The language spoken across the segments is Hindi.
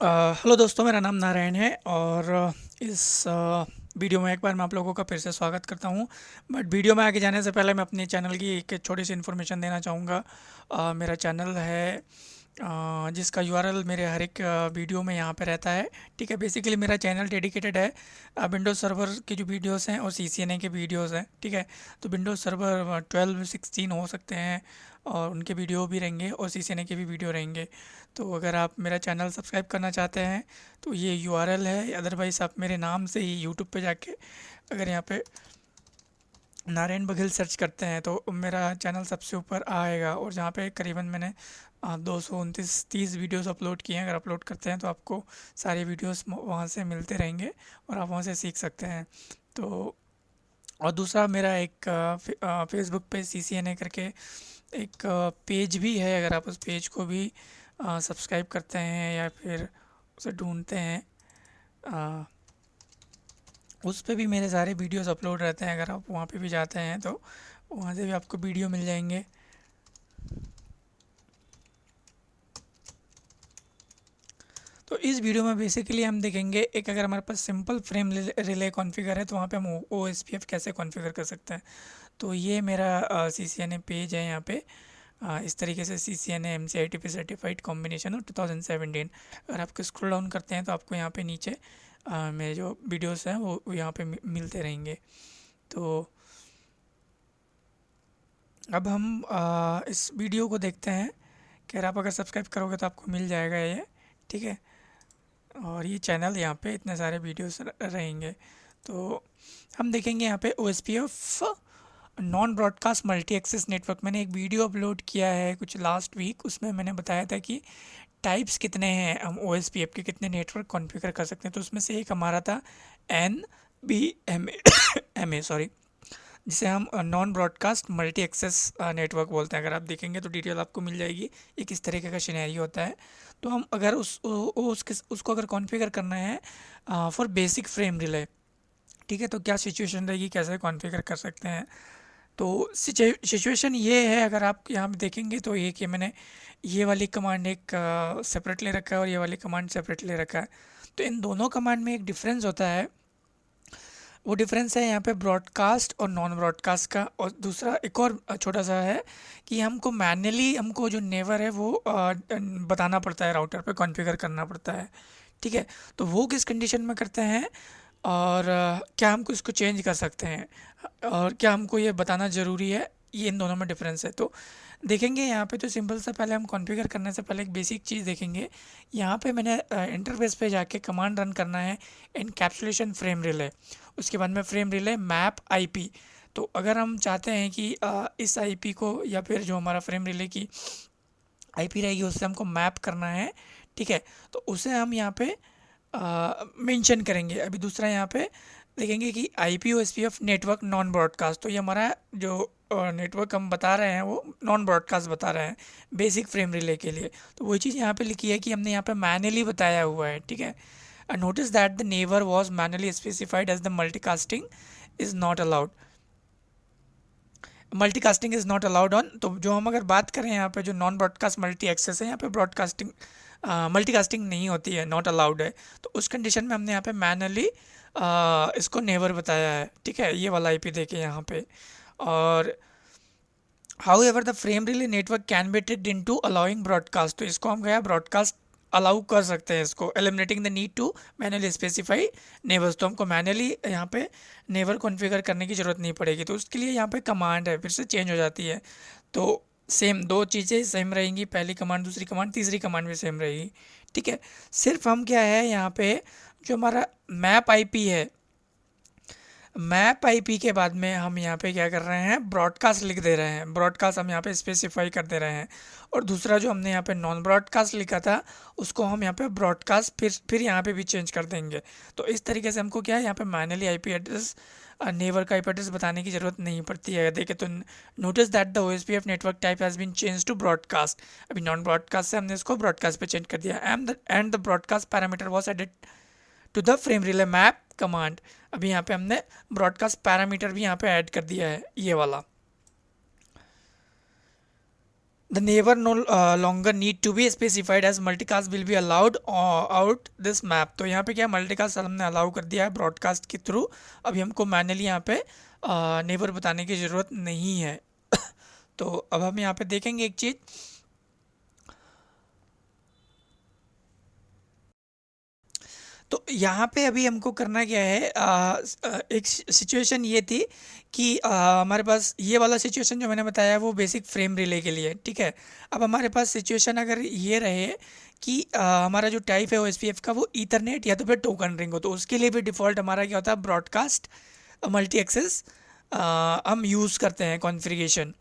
हेलो दोस्तों, मेरा नाम नारायण है और इस वीडियो में एक बार मैं आप लोगों का फिर से स्वागत करता हूं। बट वीडियो में आगे जाने से पहले मैं अपने चैनल की एक छोटी सी इन्फॉर्मेशन देना चाहूँगा। मेरा चैनल है जिसका यूआरएल मेरे हर एक वीडियो में यहाँ पे रहता है। ठीक है, बेसिकली मेरा चैनल डेडिकेटेड है विंडोज़ सर्वर की जो वीडियोस हैं और सीसीएनए के वीडियोस हैं। ठीक है, तो विंडोज़ सर्वर 12 16 हो सकते हैं और उनके वीडियो भी रहेंगे और सीसीएनए के भी वीडियो रहेंगे। तो अगर आप मेरा चैनल सब्सक्राइब करना चाहते हैं तो ये यूआरएल है, अदरवाइज़ आप मेरे नाम से ही यूट्यूब पे जाके अगर यहाँ पे नारायण बघेल सर्च करते हैं तो मेरा चैनल सबसे ऊपर आएगा। और जहाँ पे करीबन मैंने 229 30 वीडियोस अपलोड किए हैं। अगर अपलोड करते हैं तो आपको सारे वीडियोस वहाँ से मिलते रहेंगे और आप वहाँ से सीख सकते हैं। तो और दूसरा मेरा एक फेसबुक पे सीसीएनए करके एक पेज भी है। अगर आप उस पेज को भी सब्सक्राइब करते हैं या फिर उसे ढूंढते हैं, अ, उस पे भी मेरे सारे वीडियोस अपलोड रहते हैं। अगर आप वहाँ पे भी जाते हैं तो वहाँ से भी आपको वीडियो मिल जाएंगे। तो इस वीडियो में बेसिकली हम देखेंगे, एक अगर हमारे पास सिंपल फ्रेम रिले कॉन्फ़िगर है तो वहाँ पे हम ओ एस पी एफ कैसे कॉन्फ़िगर कर सकते हैं। तो ये मेरा सी सी एन ए पेज है। यहाँ पे इस तरीके से C C N A M C I T P certified combination और 2017। अगर आपको स्क्रॉल डाउन करते हैं तो आपको यहाँ पे नीचे मेरे जो वीडियोस हैं वो यहाँ पे मिलते रहेंगे। तो अब हम इस वीडियो को देखते हैं कि अगर आप सब्सक्राइब करोगे तो आपको मिल जाएगा ये। ठीक है, और ये चैनल यहाँ पे इतने सारे वीडियोस रहेंगे। तो हम देखेंगे यहाँ पे O S P F non broadcast multi access network. मैंने एक वीडियो अपलोड किया है कुछ लास्ट वीक, उसमें मैंने बताया था कि टाइप्स कितने हैं, हम ओ एस पी एफ के कितने नेटवर्क कॉन्फ़िगर कर सकते हैं। तो उसमें से एक हमारा था N B M A sorry, जिसे हम non broadcast multi access network बोलते हैं। अगर आप देखेंगे तो डिटेल आपको मिल जाएगी ये किस तरीके का सिनेरियो होता है। तो हम अगर उसको अगर कॉन्फ़िगर करना है फॉर बेसिक फ्रेम रिले, ठीक है, तो क्या सिचुएशन रहेगी, कैसे कॉन्फ़िगर कर सकते हैं। तो सिचुएशन ये है, अगर आप यहाँ पे देखेंगे तो एक ये मैंने ये वाली कमांड एक सेपरेट ले रखा है और ये वाली कमांड सेपरेट ले रखा है। तो इन दोनों कमांड में एक डिफरेंस होता है। वो डिफरेंस है यहाँ पे ब्रॉडकास्ट और नॉन ब्रॉडकास्ट का। और दूसरा एक और छोटा सा है कि हमको मैन्युअली हमको जो नेवर है वो बताना पड़ता है, राउटर पे कॉन्फ़िगर करना पड़ता है। ठीक है, तो वो किस कंडीशन में करते हैं और क्या हमको इसको चेंज कर सकते हैं और क्या हमको ये बताना ज़रूरी है, ये इन दोनों में डिफरेंस है। तो देखेंगे यहाँ पे तो सिंपल सा, पहले हम कॉन्फ़िगर करने से पहले एक बेसिक चीज़ देखेंगे। यहाँ पे मैंने इंटरफेस पे जाके कमांड रन करना है इनकैप्सुलेशन फ्रेम रिले, उसके बाद में फ्रेम रिले मैप आईपी। तो अगर हम चाहते हैं कि इस आईपी को या फिर जो हमारा फ्रेम रिले की आईपी रहेगी उससे हमको मैप करना है, ठीक है, तो उसे हम यहाँ पे मेंशन करेंगे। अभी दूसरा यहाँ पे देखेंगे कि I P O S P F network non broadcast. तो ये हमारा जो नेटवर्क हम बता रहे हैं वो नॉन ब्रॉडकास्ट बता रहे हैं बेसिक फ्रेम रिले के लिए। तो वही चीज़ यहाँ पे लिखी है कि हमने यहाँ पे मैनुअली बताया हुआ है। ठीक है, notice that the neighbour was manually specified as the multicasting is not allowed, multicasting is not allowed on. तो जो हम अगर बात करें यहाँ पे जो नॉन ब्रॉडकास्ट मल्टी एक्सेस है, यहाँ पे ब्रॉडकास्टिंग मल्टीकास्टिंग नहीं होती है, नॉट अलाउड है। तो उस कंडीशन में हमने यहाँ पे मैनुअली इसको नेवर बताया है। ठीक है, ये वाला आईपी देखे यहाँ पे। और how ever the frame relay network can be tricked into allowing broadcast. तो इसको हम क्या ब्रॉडकास्ट अलाउ कर सकते हैं, इसको eliminating the need to manually specify neighbours. तो हमको मैनुअली यहाँ पे नेवर कॉन्फ़िगर करने की ज़रूरत नहीं पड़ेगी। तो उसके लिए यहाँ पे कमांड है, फिर से चेंज हो जाती है। तो सेम दो चीज़ें सेम रहेंगी, पहली कमांड दूसरी कमांड तीसरी कमांड भी सेम रहेगी। ठीक है, सिर्फ हम क्या है यहाँ पे जो हमारा मैप आईपी है, मैप आईपी के बाद में हम यहाँ पे क्या कर रहे हैं, ब्रॉडकास्ट लिख दे रहे हैं, ब्रॉडकास्ट हम यहाँ पे स्पेसिफाई कर दे रहे हैं। और दूसरा जो हमने यहाँ पे नॉन ब्रॉडकास्ट लिखा था उसको हम यहाँ पे ब्रॉडकास्ट फिर यहाँ पे भी चेंज कर देंगे। तो इस तरीके से हमको क्या है यहाँ पे मैनुअली आईपी एड्रेस नेवर का आईपी एड्रेस बताने की ज़रूरत नहीं पड़ती है। देखे तो notice that the OSPF network type has been change to broadcast. अभी नॉन ब्रॉडकास्ट से हमने इसको ब्रॉडकास्ट पे चेंज कर दिया। And the broadcast parameter was added to the frame relay map command. अभी यहाँ पे हमने ब्रॉडकास्ट पैरामीटर भी यहाँ पे ऐड कर दिया है, ये वाला। The neighbor no longer need to be specified as multicast will be allowed out this map। तो यहाँ पे क्या मल्टीकास्ट हमने अलाउ कर दिया है ब्रॉडकास्ट के थ्रू। अभी हमको मैनुअली यहाँ पे नेबर बताने की ज़रूरत नहीं है। तो अब हम यहाँ पे देखेंगे एक चीज़, तो यहाँ पे अभी हमको करना क्या है, एक सिचुएशन ये थी कि हमारे पास ये वाला सिचुएशन जो मैंने बताया वो बेसिक फ्रेम रिले के लिए, ठीक है। अब हमारे पास सिचुएशन अगर ये रहे कि हमारा जो टाइप है OSPF का वो ईथरनेट या तो फिर टोकन रिंग हो, तो उसके लिए भी डिफ़ॉल्ट हमारा क्या होता है, ब्रॉडकास्ट मल्टी एक्सेस हम यूज़ करते हैं कॉन्फ़िगरेशन।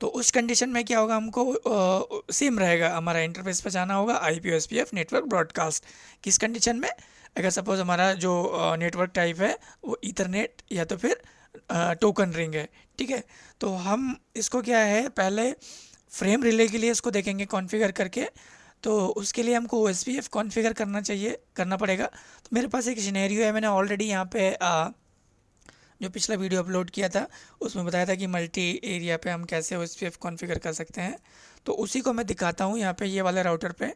तो उस कंडीशन में क्या होगा, हमको सेम रहेगा, हमारा इंटरफेस पे जाना होगा IP/OSPF नेटवर्क ब्रॉडकास्ट। किस कंडीशन में, अगर सपोज़ हमारा जो नेटवर्क टाइप है वो ईथरनेट या तो फिर टोकन रिंग है, ठीक है। तो हम इसको क्या है, पहले फ्रेम रिले के लिए इसको देखेंगे कॉन्फ़िगर करके। तो उसके लिए हमको OSPF कॉन्फ़िगर करना पड़ेगा। तो मेरे पास एक सिनेरियो है, मैंने ऑलरेडी यहाँ पे जो पिछला वीडियो अपलोड किया था उसमें बताया था कि मल्टी एरिया पे हम कैसे OSPF कॉन्फ़िगर कर सकते हैं। तो उसी को मैं दिखाता हूँ यहाँ पे ये वाले राउटर पे।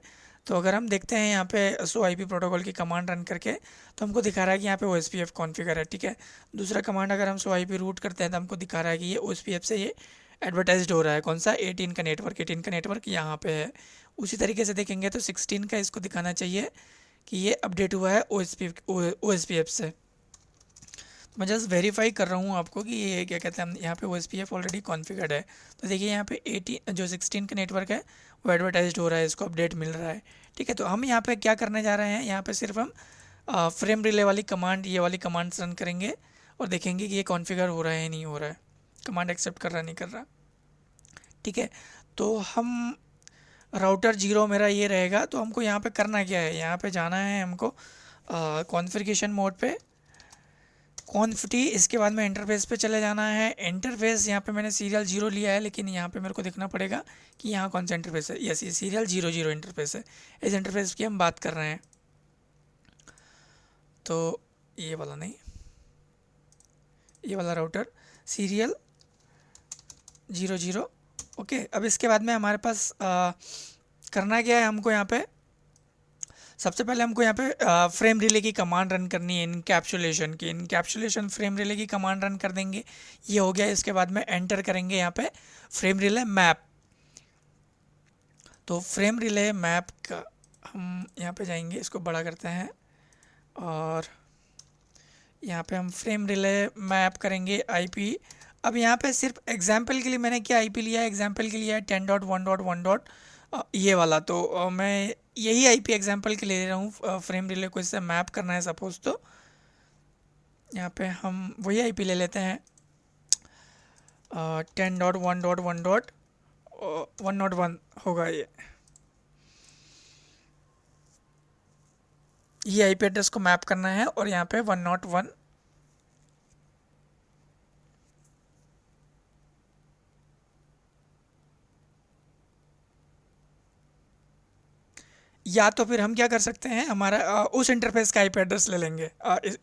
तो अगर हम देखते हैं यहाँ पे SOIP प्रोटोकॉल की कमांड रन करके, तो हमको दिखा रहा है कि यहाँ पे OSPF कॉन्फ़िगर है, ठीक है। दूसरा कमांड अगर हम SOIP रूट करते हैं तो हमको दिखा रहा है कि ये OSPF से ये एडवर्टाइज्ड हो रहा है, कौन सा, 18 का नेटवर्क यहाँ पे है। उसी तरीके से देखेंगे तो 16 का इसको दिखाना चाहिए कि ये अपडेट हुआ है OSPF से। मैं जस्ट वेरीफाई कर रहा हूँ आपको कि ये क्या कहते हैं, यहाँ पे OSPF ऑलरेडी कॉन्फ़िगर्ड है। तो देखिए यहाँ पे 18 जो 16 का नेटवर्क है वो एडवर्टाइज्ड हो रहा है, इसको अपडेट मिल रहा है, ठीक है। तो हम यहाँ पे क्या करने जा रहे हैं, यहाँ पे सिर्फ हम फ्रेम रिले वाली कमांड, ये वाली कमांड्स रन करेंगे और देखेंगे कि ये कॉन्फ़िगर हो रहा है नहीं हो रहा है, कमांड एक्सेप्ट कर रहा नहीं कर रहा, ठीक है। तो हम राउटर 0 मेरा ये रहेगा। तो हमको यहाँ पे करना क्या है, यहाँ पे जाना है हमको कॉन्फ़िगरेशन मोड पे, कॉन्फ़िटी, इसके बाद में इंटरफेस पे चले जाना है। इंटरफेस यहाँ पे मैंने सीरियल 0 लिया है, लेकिन यहाँ पे मेरे को देखना पड़ेगा कि यहाँ कौन सा इंटरफेस है। यस, ये सीरियल 00 इंटरफेस है, इस इंटरफेस की हम बात कर रहे हैं। तो ये वाला नहीं, ये वाला राउटर सीरियल 00, ओके। अब इसके बाद में हमारे पास करना क्या है, हमको यहाँ पे सबसे पहले हमको यहाँ पे फ्रेम रिले की कमांड रन करनी है, इनकैप्सुलेशन फ्रेम रिले की कमांड रन कर देंगे, ये हो गया। इसके बाद में एंटर करेंगे यहाँ पे फ्रेम रिले मैप। तो फ्रेम रिले मैप का हम यहाँ पे जाएंगे, इसको बड़ा करते हैं और यहाँ पे हम फ्रेम रिले मैप करेंगे IP। अब यहाँ पे सिर्फ एग्जाम्पल के लिए मैंने क्या IP लिया है, एग्जाम्पल के लिए 10.1.1. ये वाला। तो मैं यही IP एग्जाम्पल के ले रहा हूँ, फ्रेम रिले को इससे मैप करना है सपोज। तो यहाँ पे हम वही IP ले लेते हैं 10.1.1.101 होगा ये IP एड्रेस को मैप करना है और यहाँ पे 101 या तो फिर हम क्या कर सकते हैं, हमारा उस इंटरफेस का IP एड्रेस ले लेंगे।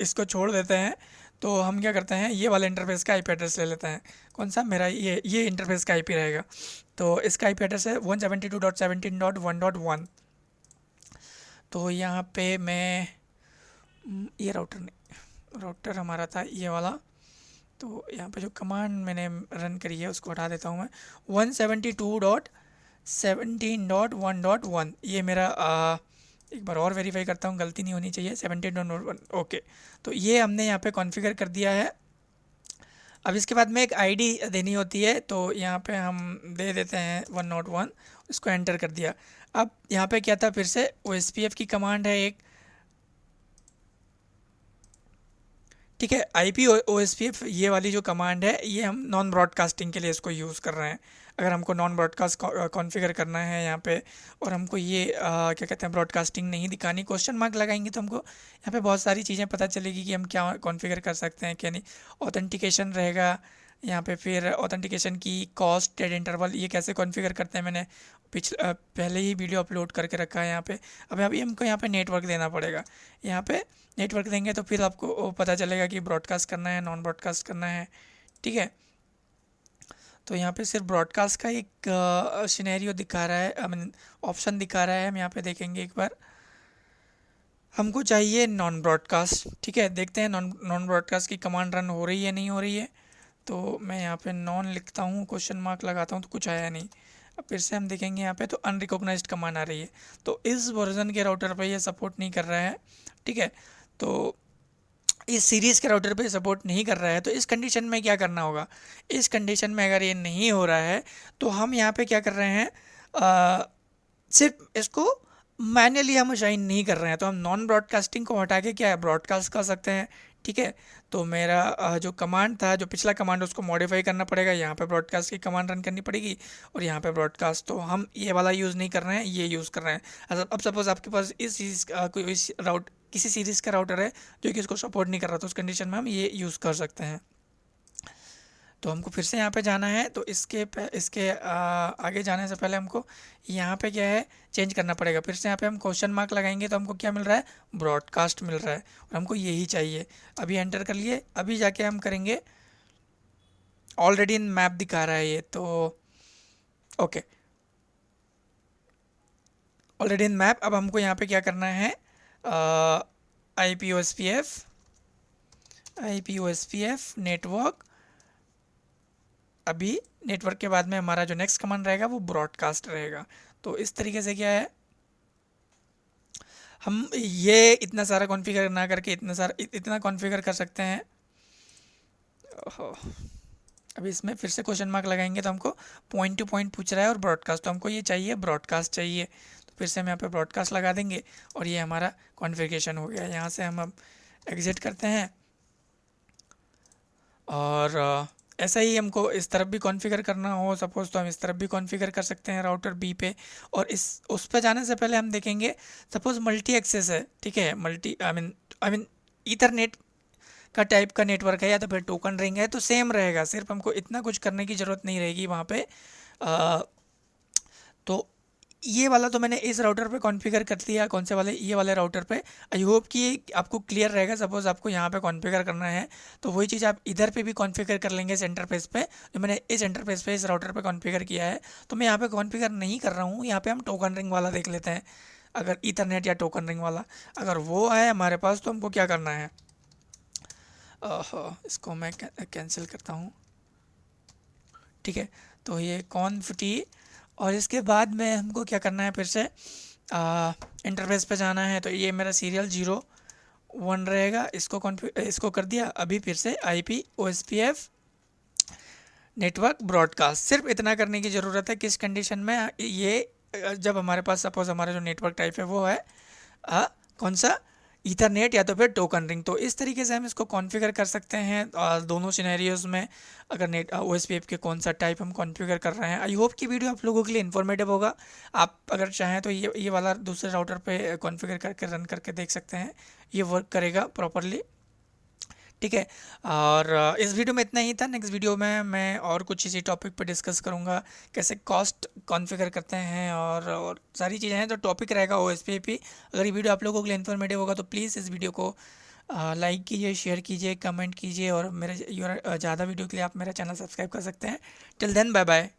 इसको छोड़ देते हैं। तो हम क्या करते हैं, ये वाले इंटरफेस का IP एड्रेस ले लेते हैं। कौन सा, मेरा ये इंटरफेस का IP रहेगा। तो इसका IP एड्रेस है 172.17.1.1। तो यहाँ पे मैं ये राउटर हमारा था ये वाला। तो यहाँ पे जो कमांड मैंने रन करी है उसको हटा देता हूँ मैं। 172.17.1.1 ये मेरा एक बार और वेरीफाई करता हूँ, गलती नहीं होनी चाहिए, 17.1, ओके। तो ये हमने यहाँ पे कॉन्फ़िगर कर दिया है। अब इसके बाद में एक ID देनी होती है, तो यहाँ पे हम दे देते हैं 101, इसको एंटर कर दिया। अब यहाँ पे क्या था, फिर से OSPF की कमांड है एक, ठीक है। IP/OSPF ये वाली जो कमांड है ये हम नॉन ब्रॉडकास्टिंग के लिए इसको यूज़ कर रहे हैं। अगर हमको नॉन ब्रॉडकास्ट कॉन्फ़िगर करना है यहाँ पे और हमको ये क्या कहते हैं ब्रॉडकास्टिंग नहीं दिखानी, क्वेश्चन मार्क लगाएंगे तो हमको यहाँ पे बहुत सारी चीज़ें पता चलेगी कि हम क्या कॉन्फ़िगर कर सकते हैं क्या नहीं। ऑथेंटिकेशन रहेगा यहाँ पे, फिर ऑथेंटिकेशन की कॉस्ट, डेड इंटरवल, ये कैसे कॉन्फ़िगर करते हैं मैंने पहले ही वीडियो अपलोड करके रखा है यहाँ पे। अब अभी हमको यहाँ पे नेटवर्क देना पड़ेगा। यहाँ पे नेटवर्क देंगे तो फिर आपको पता चलेगा कि ब्रॉडकास्ट करना है, नॉन ब्रॉडकास्ट करना है, ठीक है। तो यहाँ पे सिर्फ ब्रॉडकास्ट का एक सिनेरियो दिखा रहा है, आई मीन ऑप्शन दिखा रहा है। हम यहाँ पे देखेंगे एक बार, हमको चाहिए नॉन ब्रॉडकास्ट। ठीक है, देखते हैं नॉन ब्रॉडकास्ट की कमांड रन हो रही है नहीं हो रही है। तो मैं यहाँ पे नॉन लिखता हूँ, क्वेश्चन मार्क लगाता हूँ, तो कुछ आया नहीं। अब फिर से हम देखेंगे यहाँ पे, तो अनरिकॉग्नाइज्ड कमांड आ रही है। तो इस वर्जन के राउटर पे ये सपोर्ट नहीं कर रहा है। ठीक है, तो इस सीरीज़ के राउटर पे सपोर्ट नहीं कर रहा है। तो इस कंडीशन में क्या करना होगा, इस कंडीशन में अगर ये नहीं हो रहा है तो हम यहाँ पे क्या कर रहे हैं, सिर्फ इसको मैन्युअली हम असाइन नहीं कर रहे हैं। तो हम नॉन ब्रॉडकास्टिंग को हटा के क्या है, ब्रॉडकास्ट कर सकते हैं। ठीक है, तो मेरा जो कमांड था, जो पिछला कमांड, उसको मॉडिफाई करना पड़ेगा। यहाँ पे ब्रॉडकास्ट की कमांड रन करनी पड़ेगी और यहाँ पे ब्रॉडकास्ट। तो हम ये वाला यूज़ नहीं कर रहे हैं, ये यूज़ कर रहे हैं। अब सपोज़ आपके पास इस चीज़ कोई किसी सीरीज़ का राउटर है जो कि इसको सपोर्ट नहीं कर रहा, तो उस कंडीशन में हम ये यूज़ कर सकते हैं। तो हमको फिर से यहाँ पे जाना है। तो इसके आगे जाने से पहले हमको यहाँ पे क्या है, चेंज करना पड़ेगा। फिर से यहाँ पे हम क्वेश्चन मार्क लगाएंगे तो हमको क्या मिल रहा है, ब्रॉडकास्ट मिल रहा है और हमको यही चाहिए। अभी एंटर कर लिए, अभी जाके हम करेंगे, ऑलरेडी इन मैप दिखा रहा है ये, तो ओके, ऑलरेडी इन मैप। अब हमको यहाँ पे क्या करना है, IPOSPF नेटवर्क। अभी नेटवर्क के बाद में हमारा जो नेक्स्ट कमांड रहेगा वो ब्रॉडकास्ट रहेगा। तो इस तरीके से क्या है, हम ये इतना सारा कॉन्फ़िगर ना करके इतना कॉन्फ़िगर कर सकते हैं। अभी इसमें फिर से क्वेश्चन मार्क लगाएंगे तो हमको पॉइंट टू पॉइंट पूछ रहा है और ब्रॉडकास्ट, तो हमको ये चाहिए, ब्रॉडकास्ट चाहिए। तो फिर से हम यहाँ पे ब्रॉडकास्ट लगा देंगे और ये हमारा कॉन्फ़िगरेशन हो गया। यहाँ से हम अब एग्जिट करते हैं और ऐसा ही हमको इस तरफ भी कॉन्फ़िगर करना हो सपोज़, तो हम इस तरफ भी कॉन्फ़िगर कर सकते हैं राउटर बी पे। और उस पे जाने से पहले हम देखेंगे, सपोज़ मल्टी एक्सेस है। ठीक है, आई मीन ईथरनेट का टाइप का नेटवर्क है या तो फिर टोकन रिंग है, तो सेम रहेगा। सिर्फ हमको इतना कुछ करने की ज़रूरत नहीं रहेगी वहाँ पे। तो ये वाला तो मैंने इस राउटर पे कॉन्फ़िगर कर दिया। कौन से वाले, ये वाले राउटर पे। आई होप कि आपको क्लियर रहेगा। सपोज़ आपको यहाँ पे कॉन्फ़िगर करना है तो वही चीज़ आप इधर पे भी कॉन्फ़िगर कर लेंगे इस इंटरफेस पे, जो मैंने इस इंटरफेस पे इस राउटर पे कॉन्फ़िगर किया है। तो मैं यहाँ पे कॉन्फ़िगर नहीं कर रहा हूँ, यहाँ पे हम टोकन रिंग वाला देख लेते हैं। अगर ईथरनेट या टोकन रिंग वाला अगर वो है हमारे पास, तो हमको क्या करना है, इसको मैं कैंसिल करता हूँ। ठीक है, तो ये कॉन्फ़टी, और इसके बाद में हमको क्या करना है, फिर से इंटरफेस पे जाना है। तो ये मेरा सीरियल 01 रहेगा, इसको कर दिया। अभी फिर से IPOSPF नेटवर्क ब्रॉडकास्ट, सिर्फ इतना करने की ज़रूरत है। किस कंडीशन में, ये जब हमारे पास सपोज़ हमारा जो नेटवर्क टाइप है वो है कौन सा, ईथरनेट या तो फिर टोकन रिंग। तो इस तरीके से हम इसको कॉन्फ़िगर कर सकते हैं दोनों सिनेरियोज़ में, अगर OSPF के कौन सा टाइप हम कॉन्फ़िगर कर रहे हैं। आई होप कि वीडियो आप लोगों के लिए इन्फॉर्मेटिव होगा। आप अगर चाहें तो ये वाला दूसरे राउटर पे कॉन्फ़िगर करके रन करके देख सकते हैं, ये वर्क करेगा प्रॉपरली। ठीक है, और इस वीडियो में इतना ही था। नेक्स्ट वीडियो में मैं और कुछ इसी टॉपिक पर डिस्कस करूँगा, कैसे कॉस्ट कॉन्फ़िगर करते हैं और सारी चीज़ें हैं। तो टॉपिक रहेगा OSPF। अगर ये वीडियो आप लोगों के लिए इन्फॉर्मेटिव होगा तो प्लीज़ इस वीडियो को लाइक कीजिए, शेयर कीजिए, कमेंट कीजिए और मेरे ज़्यादा वीडियो के लिए आप मेरा चैनल सब्सक्राइब कर सकते हैं। Till then, bye bye.